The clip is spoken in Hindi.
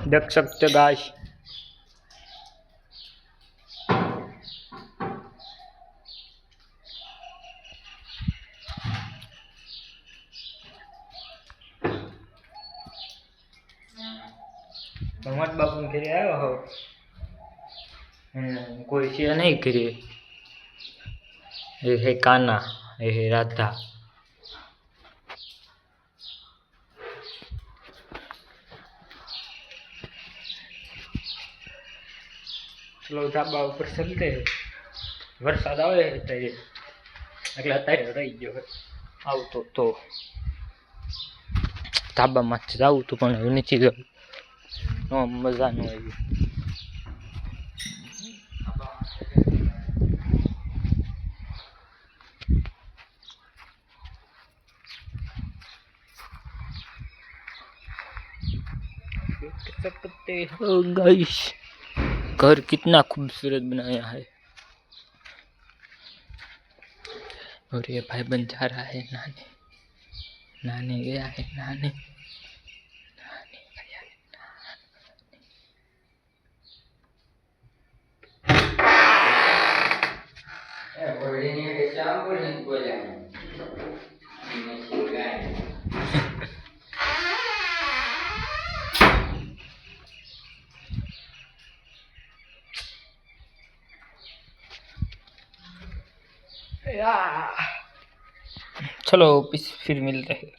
देख सकते गाइस। भगवत बापू ने घरे आयो हो, कोई से नहीं करे। ये है कान्हा, ये है राधा। चलो ढाबा ऊपर चलते हैं। वरसाद आवे है ત્યારે એટલે અત્યારે રહી ગયો આવતો તો ધાબામાંથી જાવું તો પણ હવે નથી જવું, મજા ન આવી। देख सकते हो गाइस, घर कितना खूबसूरत बनाया है। और ये भाईबंद जा रहा है नहाने, नहाने गया है, नहाने गया है। चलो फिर मिलते हैं।